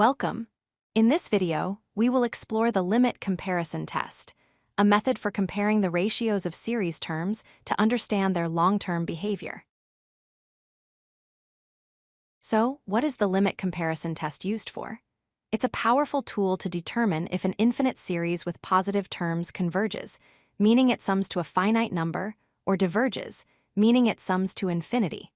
Welcome. In this video, we will explore the limit comparison test, a method for comparing the ratios of series terms to understand their long-term behavior. So, what is the limit comparison test used for? It's a powerful tool to determine if an infinite series with positive terms converges, meaning it sums to a finite number, or diverges, meaning it sums to infinity.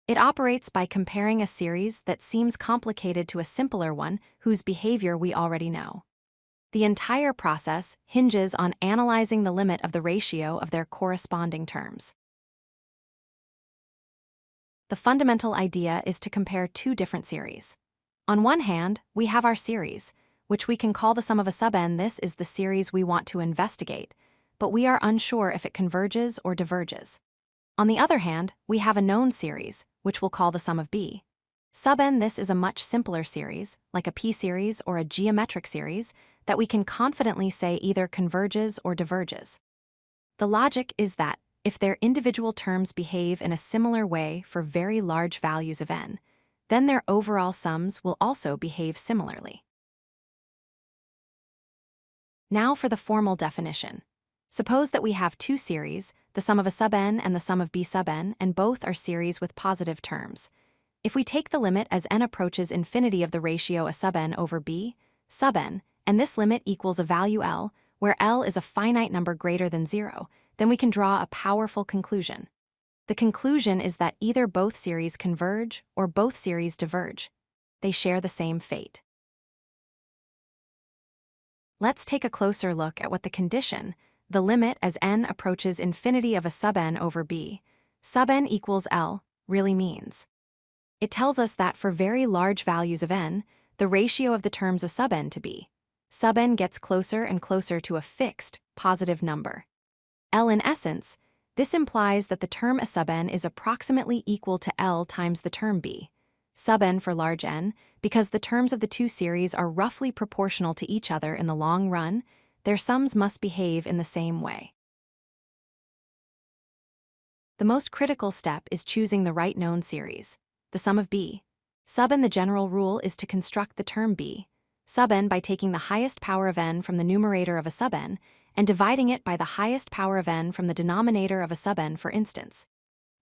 It operates by comparing a series that seems complicated to a simpler one whose behavior we already know. The entire process hinges on analyzing the limit of the ratio of their corresponding terms. The fundamental idea is to compare two different series. On one hand, we have our series, which we can call the sum of a sub n. This is the series we want to investigate, but we are unsure if it converges or diverges. On the other hand, we have a known series, which we'll call the sum of b. Sub n. This is a much simpler series, like a p-series or a geometric series, that we can confidently say either converges or diverges. The logic is that, if their individual terms behave in a similar way for very large values of n, then their overall sums will also behave similarly. Now for the formal definition. Suppose that we have two series, the sum of a sub n and the sum of b sub n, and both are series with positive terms. If we take the limit as n approaches infinity of the ratio a sub n over b sub n, and this limit equals a value L, where L is a finite number greater than 0, then we can draw a powerful conclusion. The conclusion is that either both series converge or both series diverge. They share the same fate. Let's take a closer look at what the condition, the limit as n approaches infinity of a sub n over b sub n equals L, really means. It tells us that for very large values of n, the ratio of the terms a sub n to b sub n gets closer and closer to a fixed, positive number. L in essence, this implies that the term a sub n is approximately equal to L times the term b sub n for large n, because the terms of the two series are roughly proportional to each other in the long run. Their sums must behave in the same way. The most critical step is choosing the right known series, the sum of b sub n. The general rule is to construct the term b sub n by taking the highest power of n from the numerator of a sub n and dividing it by the highest power of n from the denominator of a sub n. For instance,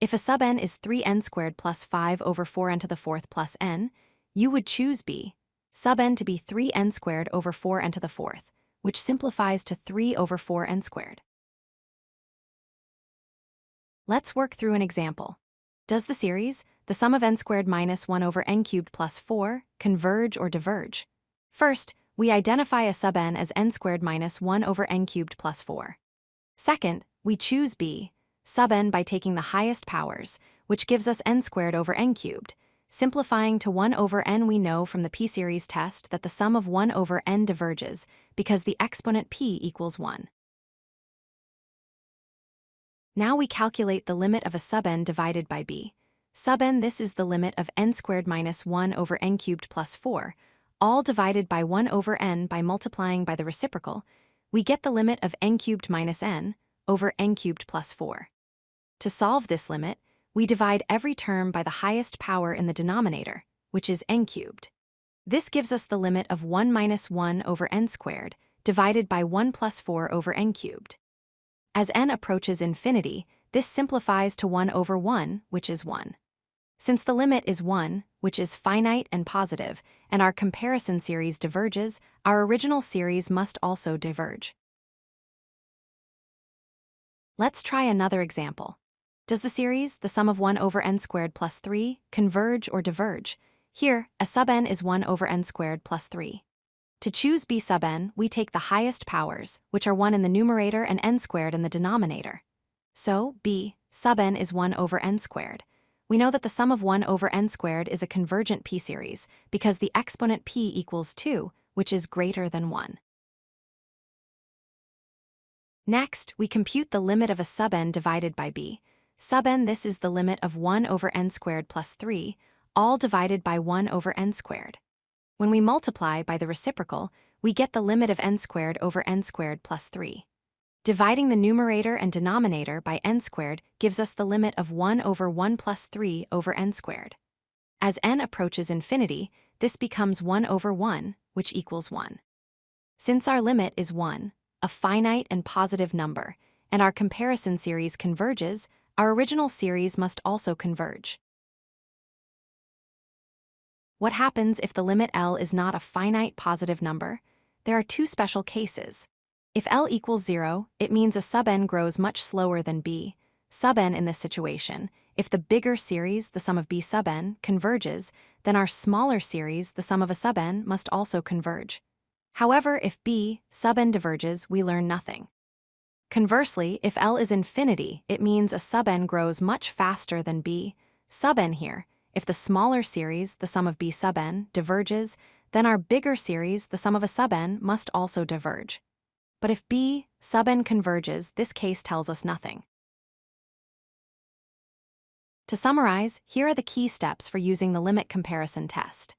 if a sub n is 3n squared plus 5 over 4n to the fourth plus n, you would choose b sub n to be 3n squared over 4n to the fourth, which simplifies to 3 over 4n squared. Let's work through an example. Does the series, the sum of n squared minus 1 over n cubed plus 4, converge or diverge? First, we identify a sub n as n squared minus 1 over n cubed plus 4. Second, we choose b sub n by taking the highest powers, which gives us n squared over n cubed, simplifying to 1 over n. We know from the p-series test that the sum of 1 over n diverges because the exponent p equals 1. Now we calculate the limit of a sub n divided by b sub n. This is the limit of n squared minus 1 over n cubed plus 4, all divided by 1 over n. By multiplying by the reciprocal, we get the limit of n cubed minus n over n cubed plus 4. To solve this limit, we divide every term by the highest power in the denominator, which is n cubed. This gives us the limit of 1 minus 1 over n squared, divided by 1 plus 4 over n cubed. As n approaches infinity, this simplifies to 1 over 1, which is 1. Since the limit is 1, which is finite and positive, and our comparison series diverges, our original series must also diverge. Let's try another example. Does the series, the sum of 1 over n squared plus 3, converge or diverge? Here, a sub n is 1 over n squared plus 3. To choose b sub n, we take the highest powers, which are 1 in the numerator and n squared in the denominator. So, b sub n is 1 over n squared. We know that the sum of 1 over n squared is a convergent p-series because the exponent p equals 2, which is greater than 1. Next, we compute the limit of a sub n divided by b sub n. This is the limit of 1 over n squared plus 3, all divided by 1 over n squared. When we multiply by the reciprocal, we get the limit of n squared over n squared plus 3. Dividing the numerator and denominator by n squared gives us the limit of 1 over 1 plus 3 over n squared. As n approaches infinity, this becomes 1 over 1, which equals 1. Since our limit is 1, a finite and positive number, and our comparison series converges, our original series must also converge. What happens if the limit L is not a finite positive number? There are two special cases. If L equals 0, it means a sub n grows much slower than b. Sub n in this situation, if the bigger series, the sum of b sub n, converges, then our smaller series, the sum of a sub n, must also converge. However, if b sub n diverges, we learn nothing. Conversely, if L is infinity, it means a sub n grows much faster than b sub n here. If the smaller series, the sum of b sub n, diverges, then our bigger series, the sum of a sub n, must also diverge. But if b sub n converges, this case tells us nothing. To summarize, here are the key steps for using the limit comparison test.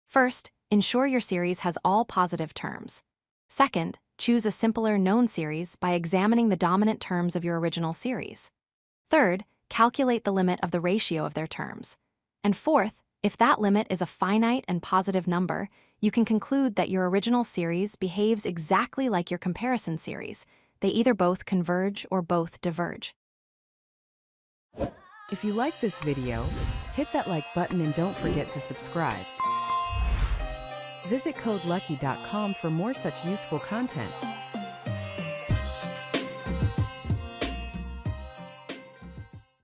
First, ensure your series has all positive terms. Second, choose a simpler known series by examining the dominant terms of your original series. Third, calculate the limit of the ratio of their terms. And fourth, if that limit is a finite and positive number, you can conclude that your original series behaves exactly like your comparison series. They either both converge or both diverge. If you like this video, hit that like button and don't forget to subscribe. Visit codelucky.com for more such useful content.